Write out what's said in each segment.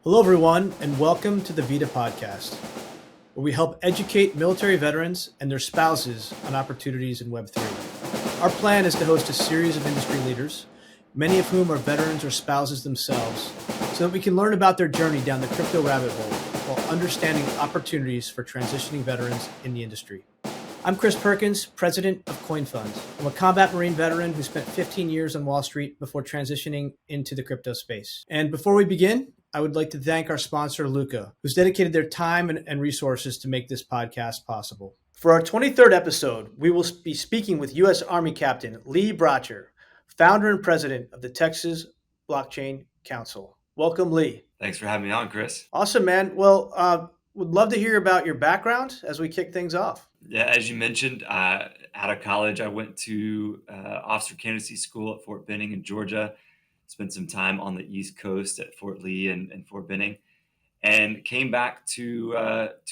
Hello, everyone, and welcome to the VIDA podcast, where we help educate military veterans and their spouses on opportunities in Web3. Our plan is to host a series of industry leaders, many of whom are veterans or spouses themselves, so that we can learn about their journey down the crypto rabbit hole while understanding opportunities for transitioning veterans in the industry. I'm Chris Perkins, president of CoinFund. I'm a combat Marine veteran who spent 15 years on Wall Street before transitioning into the crypto space. And before we begin, I would like to thank our sponsor, Luca, who's dedicated their time and resources to make this podcast possible. For our 23rd episode, we will be speaking with U.S. Army Captain Lee Bracher, founder and president of the Texas Blockchain Council. Welcome, Lee. Thanks for having me on, Chris. Awesome, man. Well, would love to hear about your background as we kick things off. Yeah, as you mentioned, out of college, I went to officer candidacy school at Fort Benning in Georgia. Spent some time on the East Coast at Fort Lee and Fort Benning, and came back to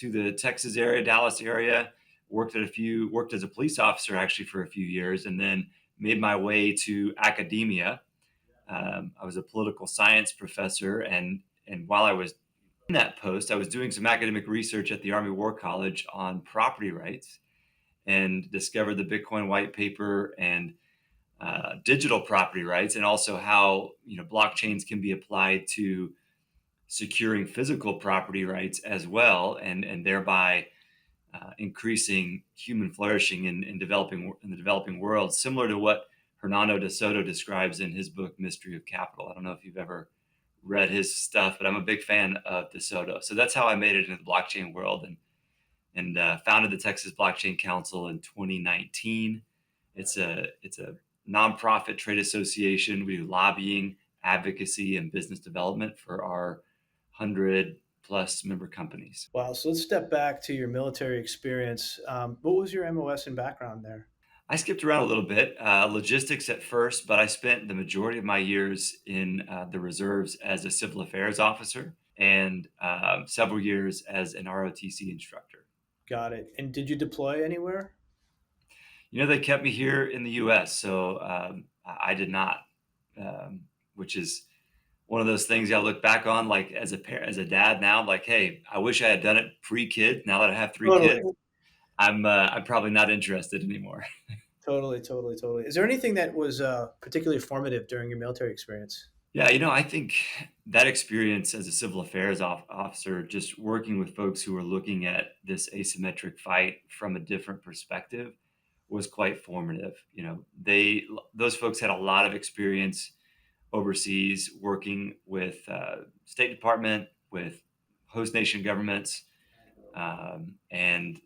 the Texas area, Dallas area. Worked as a police officer actually for a few years, and then made my way to academia. I was a political science professor, and while I was in that post, I was doing some academic research at the Army War College on property rights, and discovered the Bitcoin white paper and digital property rights, and also how blockchains can be applied to securing physical property rights as well, and thereby increasing human flourishing in the developing world, similar to what Hernando de Soto describes in his book Mystery of Capital. I don't know if you've ever read his stuff, but I'm a big fan of De Soto. So that's how I made it into the blockchain world, and founded the Texas Blockchain Council in 2019. It's a nonprofit trade association. We do lobbying, advocacy, and business development for our 100+ member companies. Wow. So let's step back to your military experience. What was your MOS and background there? I skipped around a little bit, logistics at first, but I spent the majority of my years in the reserves as a civil affairs officer, and several years as an ROTC instructor. Got it. And did you deploy anywhere? They kept me here in the U.S., so I did not, which is one of those things I look back on, like as a dad now, like, hey, I wish I had done it pre-kid. Now that I have three Totally. kids, I'm probably not interested anymore. Totally. Is there anything that was particularly formative during your military experience? Yeah, I think that experience as a civil affairs officer, just working with folks who are looking at this asymmetric fight from a different perspective, was quite formative. Those folks had a lot of experience overseas, working with State Department, with host nation governments, and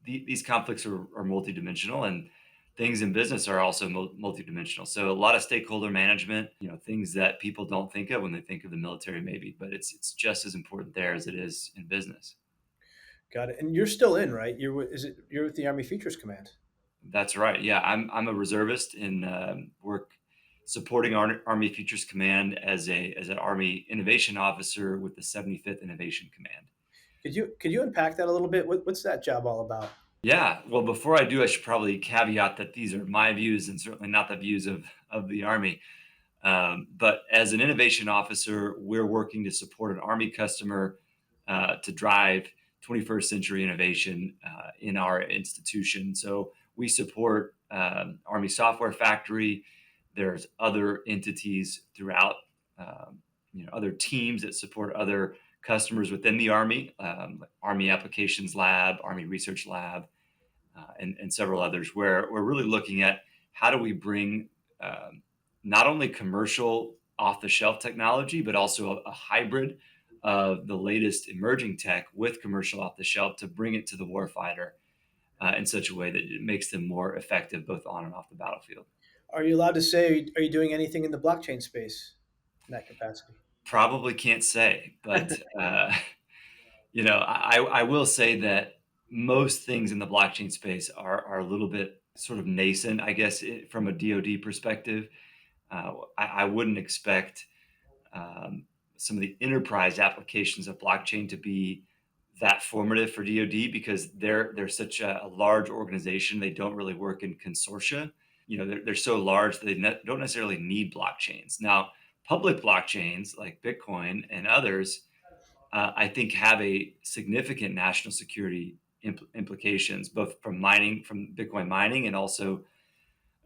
these conflicts are multidimensional, and things in business are also multidimensional. So a lot of stakeholder management, things that people don't think of when they think of the military, maybe, but it's just as important there as it is in business. Got it. And you're still in, right? You're with the Army Futures Command? That's right. Yeah, I'm a reservist in work supporting Army Futures Command as an Army Innovation Officer with the 75th Innovation Command. Could you unpack that a little bit? What's that job all about? Yeah, well, before I do, I should probably caveat that these are my views and certainly not the views of the Army. But as an innovation officer, we're working to support an Army customer to drive 21st century innovation in our institution. So we support Army Software Factory. There's other entities throughout, other teams that support other customers within the Army, like Army Applications Lab, Army Research Lab, and several others, where we're really looking at how do we bring not only commercial off-the-shelf technology, but also a hybrid of the latest emerging tech with commercial off-the-shelf to bring it to the warfighter in such a way that it makes them more effective both on and off the battlefield. Are you allowed to say, are you doing anything in the blockchain space in that capacity? Probably can't say, but I will say that most things in the blockchain space are a little bit sort of nascent, I guess, from a DoD perspective. I wouldn't expect some of the enterprise applications of blockchain to be that formative for DoD, because they're such a large organization. They don't really work in consortia. They're so large that they don't necessarily need blockchains. Now, public blockchains like Bitcoin and others, I think have a significant national security implications, both from mining, from Bitcoin mining, and also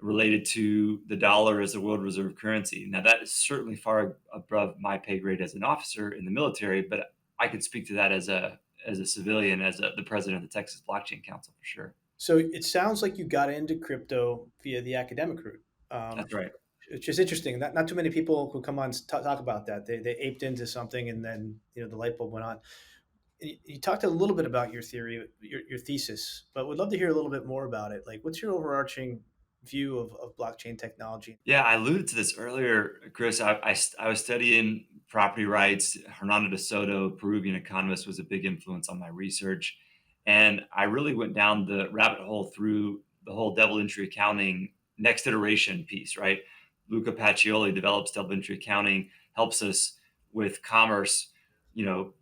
related to the dollar as a world reserve currency. Now, that is certainly far above my pay grade as an officer in the military, but I could speak to that as a civilian, the president of the Texas Blockchain Council for sure. So it sounds like you got into crypto via the academic route, That's right. which is interesting. Not too many people who come on talk about that. They aped into something and then the light bulb went on. You talked a little bit about your theory, your thesis, but would love to hear a little bit more about it. Like, what's your overarching view of blockchain technology? Yeah, I alluded to this earlier, Chris. I was studying property rights. Hernando de Soto, Peruvian economist, was a big influence on my research. And I really went down the rabbit hole through the whole double entry accounting next iteration piece, right? Luca Pacioli develops double entry accounting, helps us with commerce, you know,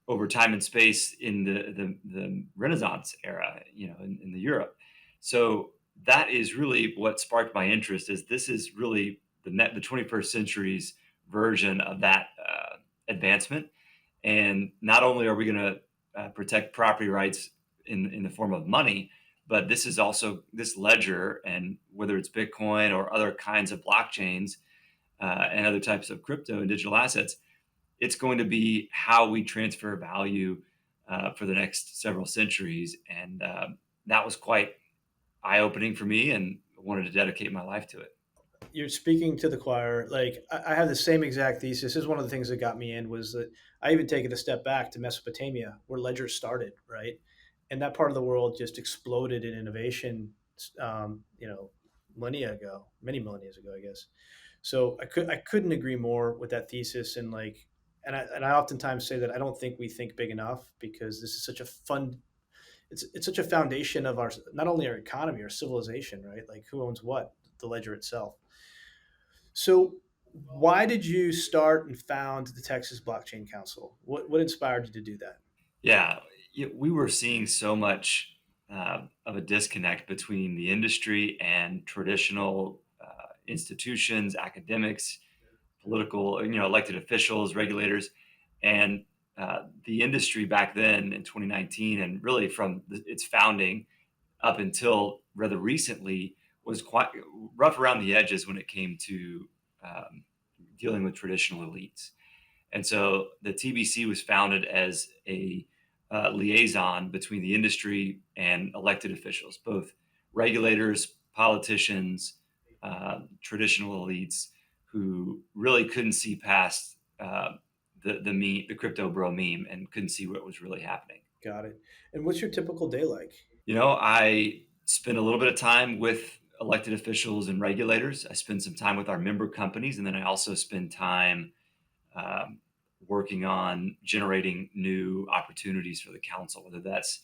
over time and space in the Renaissance era, in the Europe. So that is really what sparked my interest. Is this is really the 21st century's version of that advancement, and not only are we going to protect property rights in the form of money, but this is also this ledger, and whether it's Bitcoin or other kinds of blockchains and other types of crypto and digital assets, it's going to be how we transfer value for the next several centuries, and that was quite eye opening for me, and wanted to dedicate my life to it. You're speaking to the choir. Like, I have the same exact thesis. This is one of the things that got me in was that I even take it a step back to Mesopotamia, where ledger started, right? And that part of the world just exploded in innovation, um, you know, millennia ago, many millennia ago, I guess. So I couldn't agree more with that thesis. And like, and I oftentimes say that I don't think we think big enough because this is such a fun. It's such a foundation of our not only our economy, our civilization, right? Like, who owns what? The ledger itself. So, why did you start and found the Texas Blockchain Council? What inspired you to do that? Yeah, we were seeing so much of a disconnect between the industry and traditional institutions, academics, political, elected officials, regulators, and the industry back then in 2019, and really from its founding up until rather recently, was quite rough around the edges when it came to um, dealing with traditional elites. And so the TBC was founded as a liaison between the industry and elected officials, both regulators, politicians, traditional elites who really couldn't see past the crypto bro meme and couldn't see what was really happening. Got it. And what's your typical day like? I spend a little bit of time with elected officials and regulators. I spend some time with our member companies, and then I also spend time um, working on generating new opportunities for the council, whether that's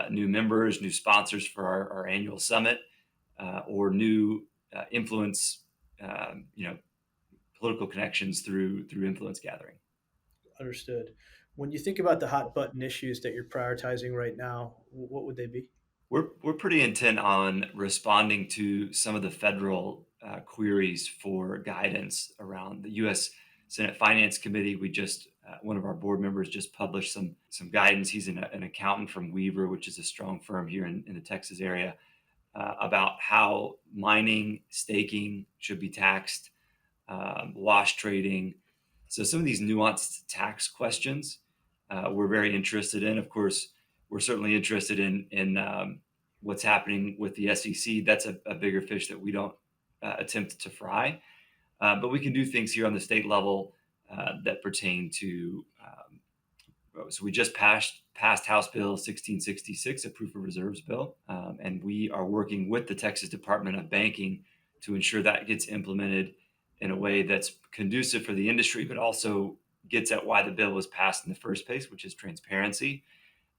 new members, new sponsors for our annual summit, or new influence, political connections through influence gathering. Understood. When you think about the hot button issues that you're prioritizing right now, what would they be? We're pretty intent on responding to some of the federal queries for guidance around the U.S. Senate Finance Committee. We just one of our board members just published some guidance. He's an accountant from Weaver, which is a strong firm here in the Texas area, about how mining, staking should be taxed, wash trading. So some of these nuanced tax questions we're very interested in. Of course, we're certainly interested in what's happening with the SEC. That's a bigger fish that we don't attempt to fry, but we can do things here on the state level that pertain to. So we just passed House Bill 1666, a proof of reserves bill, and we are working with the Texas Department of Banking to ensure that gets implemented in a way that's conducive for the industry, but also gets at why the bill was passed in the first place, which is transparency.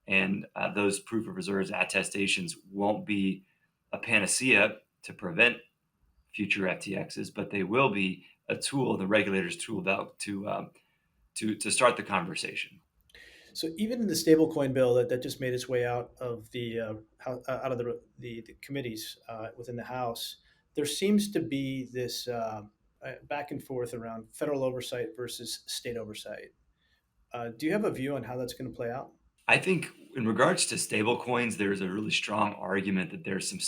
And those proof of reserves attestations won't be a panacea to prevent future FTXs, but they will be a tool, the regulators' tool belt to start the conversation. So even in the stablecoin bill that just made its way out of out of the committees within the House, there seems to be this. back and forth around federal oversight versus state oversight. Do you have a view on how that's going to play out? I think in regards to stable coins, there's a really strong argument that there's some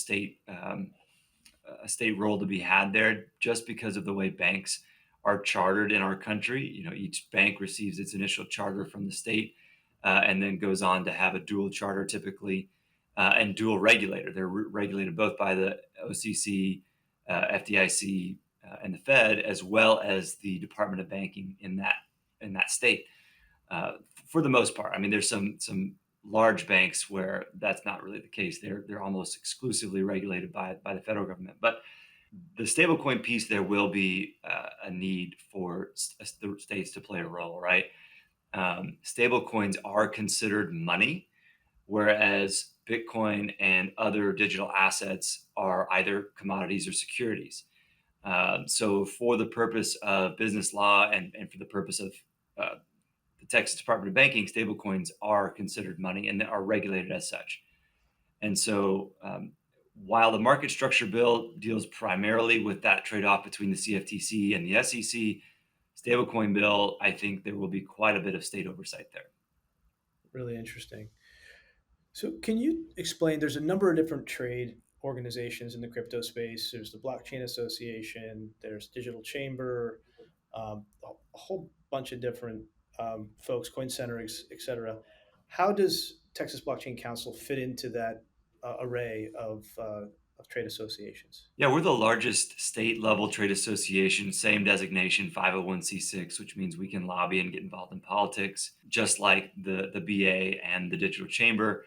a state role to be had there just because of the way banks are chartered in our country. Each bank receives its initial charter from the state and then goes on to have a dual charter typically and dual regulator. They're regulated both by the OCC, FDIC, and the Fed, as well as the Department of Banking in that state. Uh, for the most part, I mean, there's some large banks where that's not really the case. They're almost exclusively regulated by the federal government. But the stablecoin piece, there will be a need for the states to play a role, right? Stablecoins are considered money, whereas Bitcoin and other digital assets are either commodities or securities. So, for the purpose of business law and for the purpose of uh, the Texas Department of Banking, stablecoins are considered money and are regulated as such. And so, while the market structure bill deals primarily with that trade off between the CFTC and the SEC, stablecoin bill, I think there will be quite a bit of state oversight there. Really interesting. So, can you explain? There's a number of different trade organizations in the crypto space. There's the Blockchain Association, there's Digital Chamber, a whole bunch of different folks, Coin Center, et cetera. How does Texas Blockchain Council fit into that array of trade associations? Yeah, we're the largest state level trade association, same designation, 501c6, which means we can lobby and get involved in politics, just like the BA and the Digital Chamber.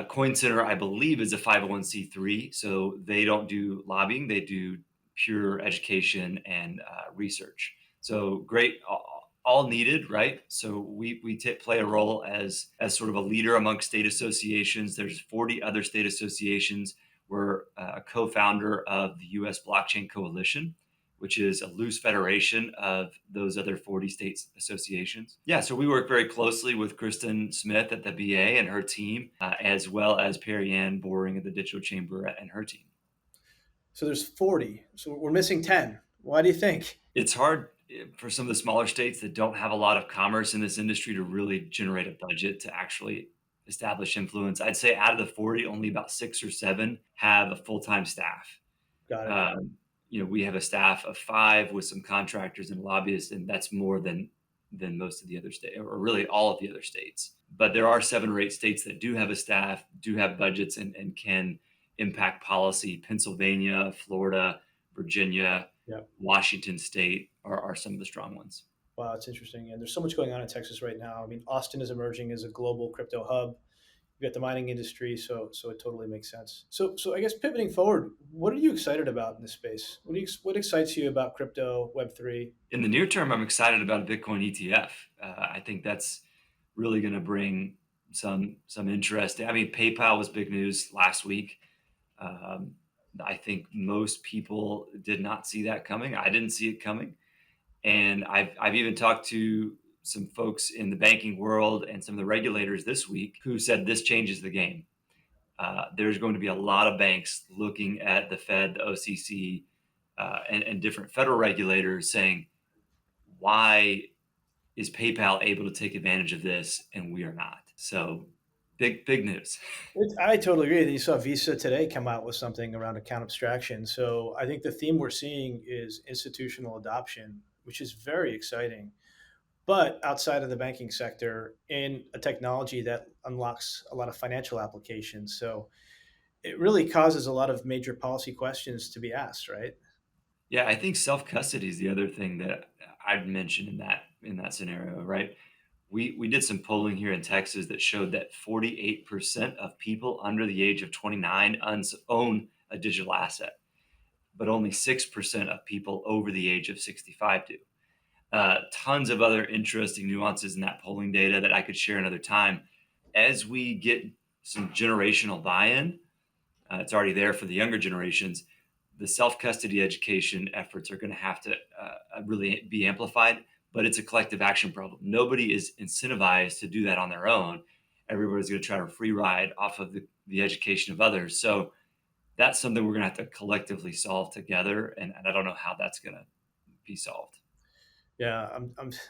Coin Center, I believe, is a 501c3, so they don't do lobbying, they do pure education and research. So great, all needed, right? So we play a role as sort of a leader among state associations. There's 40 other state associations. We're a co-founder of the U.S. Blockchain Coalition, which is a loose federation of those other 40 states associations. Yeah, so we work very closely with Kristen Smith at the BA and her team, as well as Perry Ann Boring at the Digital Chamber and her team. So there's 40. So we're missing 10. Why do you think? It's hard for some of the smaller states that don't have a lot of commerce in this industry to really generate a budget to actually establish influence. I'd say out of the 40, only about 6 or 7 have a full-time staff. Got it. We have a staff of 5 with some contractors and lobbyists, and that's more than most of the other states, or really all of the other states. But there are 7 or 8 states that do have a staff, do have budgets, and can impact policy. Pennsylvania, Florida, Virginia, Yep. Washington State are some of the strong ones. Wow, it's interesting. And there's so much going on in Texas right now. I mean, Austin is emerging as a global crypto hub. You got the mining industry, so it totally makes sense. So I guess pivoting forward, what are you excited about in this space? What excites you about crypto, Web3? In the near term, I'm excited about a Bitcoin ETF. I think that's really going to bring some interest. I mean, PayPal was big news last week. Um, I think most people did not see that coming. I didn't see it coming, and I've even talked to some folks in the banking world and some of the regulators this week who said this changes the game. There's going to be a lot of banks looking at the Fed, the OCC, and different federal regulators saying, why is PayPal able to take advantage of this and we are not? So big news. I totally agree. You saw Visa today come out with something around account abstraction. So I think the theme we're seeing is institutional adoption, which is very exciting. But outside of the banking sector, in a technology that unlocks a lot of financial applications. So it really causes a lot of major policy questions to be asked, right? Yeah, I think self custody is the other thing that I'd mention in that scenario, right? We did some polling here in Texas that showed that 48% of people under the age of 29 own a digital asset, but only 6% of people over the age of 65 do. Tons of other interesting nuances in that polling data that I could share another time. As we get some generational buy-in, it's already there for the younger generations. The self-custody education efforts are going to have to really be amplified, but it's a collective action problem. Nobody is incentivized to do that on their own. Everybody's going to try to free ride off of the education of others. So that's something we're going to have to collectively solve together. And I don't know how that's going to be solved. Yeah,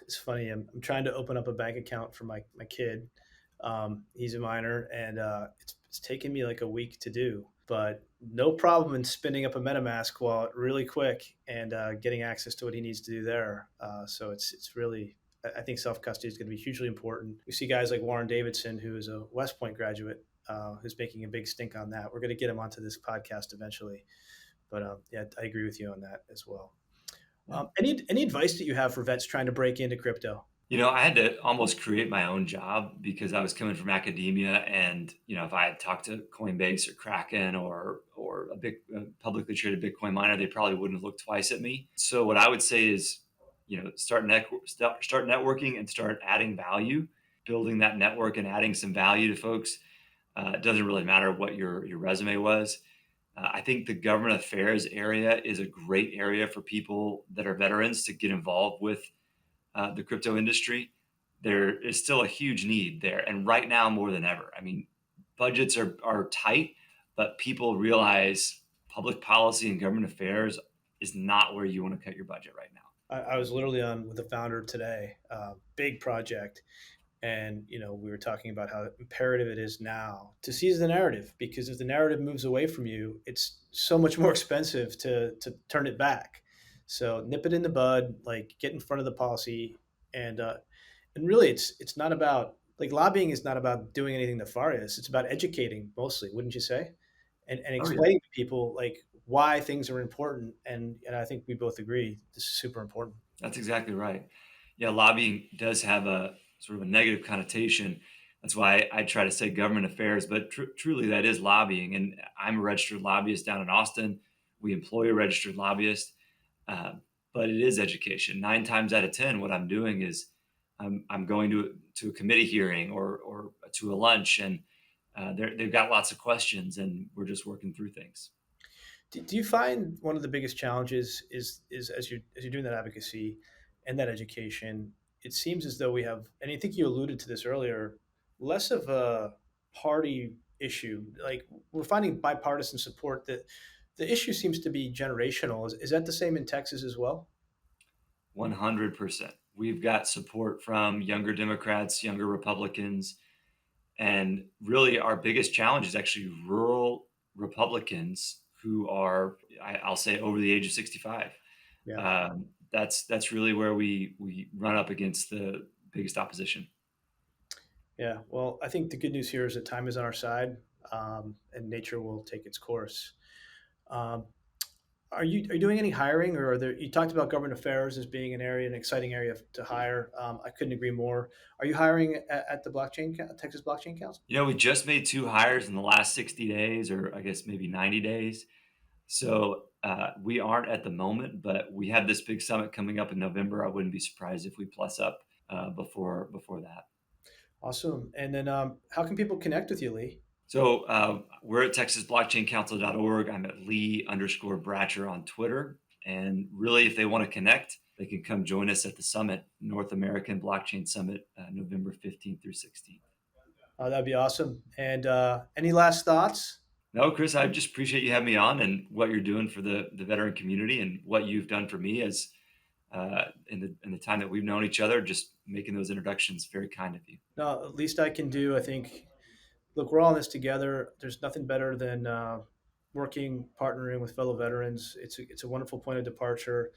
it's funny. I'm trying to open up a bank account for my kid. He's a minor, and it's taken me like a week to do, but no problem in spinning up a MetaMask wallet really quick and getting access to what he needs to do there. So it's really, I think self custody is going to be hugely important. We see guys like Warren Davidson, who is a West Point graduate, who's making a big stink on that. We're going to get him onto this podcast eventually, but yeah, I agree with you on that as well. Yeah. Any advice that you have for vets trying to break into crypto? I had to almost create my own job because I was coming from academia, and if I had talked to Coinbase or Kraken or a big publicly traded Bitcoin miner, they probably wouldn't have looked twice at me. So what I would say is, start networking and start adding value, building that network and adding some value to folks. It doesn't really matter what your resume was. I think the government affairs area is a great area for people that are veterans to get involved with the crypto industry. There is still a huge need there, and right now more than ever. I mean, budgets are tight, but people realize public policy and government affairs is not where you want to cut your budget right now. I was literally on with the founder today, big project, and we were talking about how imperative it is now to seize the narrative, because if the narrative moves away from you, it's so much more expensive to turn it back. So nip it in the bud, like get in front of the policy, and really it's not about, like, lobbying is not about doing anything nefarious. It's about educating mostly, wouldn't you say? And Oh yeah, explaining to people like why things are important, and I think we both agree this is super important. that's exactly right. Yeah, lobbying does have a sort of a negative connotation. That's why I try to say government affairs, but truly that is lobbying. And I'm a registered lobbyist down in Austin. We employ a registered lobbyist. Uh, but it is education. 9 times out of 10, what I'm doing is I'm going to a committee hearing or to a lunch, and they've got lots of questions, and we're just working through things. Do you find one of the biggest challenges is as you're doing that advocacy and that education, it seems as though we have, and I think you alluded to this earlier, less of a party issue. Like, we're finding bipartisan support, that the issue seems to be generational. Is that the same in Texas as well? 100%. We've got support from younger Democrats, younger Republicans, and really our biggest challenge is actually rural Republicans who are, I'll say, over the age of 65. Yeah. That's really where we run up against the biggest opposition. Yeah. Well, I think the good news here is that time is on our side, and nature will take its course. Um, are you doing any hiring, or are there? You talked about government affairs as being an exciting area to hire. I couldn't agree more. Are you hiring at the Texas Blockchain Council? We just made 2 hires in the last 60 days, or I guess maybe 90 days. So we aren't at the moment, but we have this big summit coming up in November. I wouldn't be surprised if we plus up before that. Awesome. And then, how can people connect with you, Lee? So we're at texasblockchaincouncil.org. I'm at Lee_Bratcher on Twitter. And really, if they want to connect, they can come join us at the summit, North American Blockchain Summit, November 15th through 16th. That'd be awesome. And any last thoughts? No, Chris, I just appreciate you having me on and what you're doing for the veteran community and what you've done for me as in the time that we've known each other. Just making those introductions, very kind of you. No, at least I can do. I think, look, we're all in this together. There's nothing better than working, partnering with fellow veterans. It's a wonderful point of departure.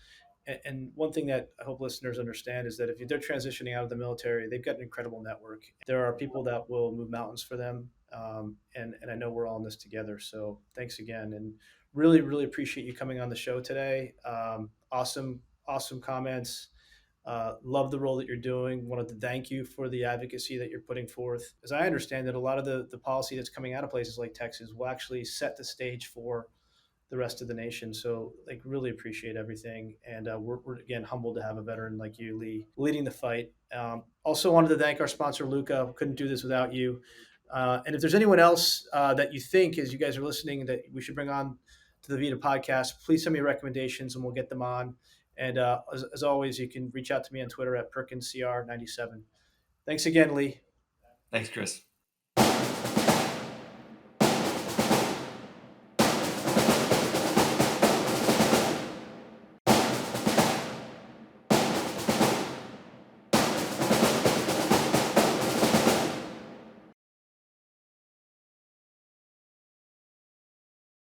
And one thing that I hope listeners understand is that if they're transitioning out of the military, they've got an incredible network. There are people that will move mountains for them, and I know we're all in this together. So thanks again, and really, really appreciate you coming on the show today. Awesome comments. Love the role that you're doing. Wanted to thank you for the advocacy that you're putting forth. As I understand it, a lot of the policy that's coming out of places like Texas will actually set the stage for the rest of the nation. So, like, really appreciate everything. And we're again humbled to have a veteran like you, Lee, leading the fight. Also wanted to thank our sponsor, Luca. Couldn't do this without you. And if there's anyone else that you think, as you guys are listening, that we should bring on to the VIDA podcast, please send me recommendations and we'll get them on. And as always, you can reach out to me on Twitter at PerkinsCR97. Thanks again, Lee. Thanks, Chris.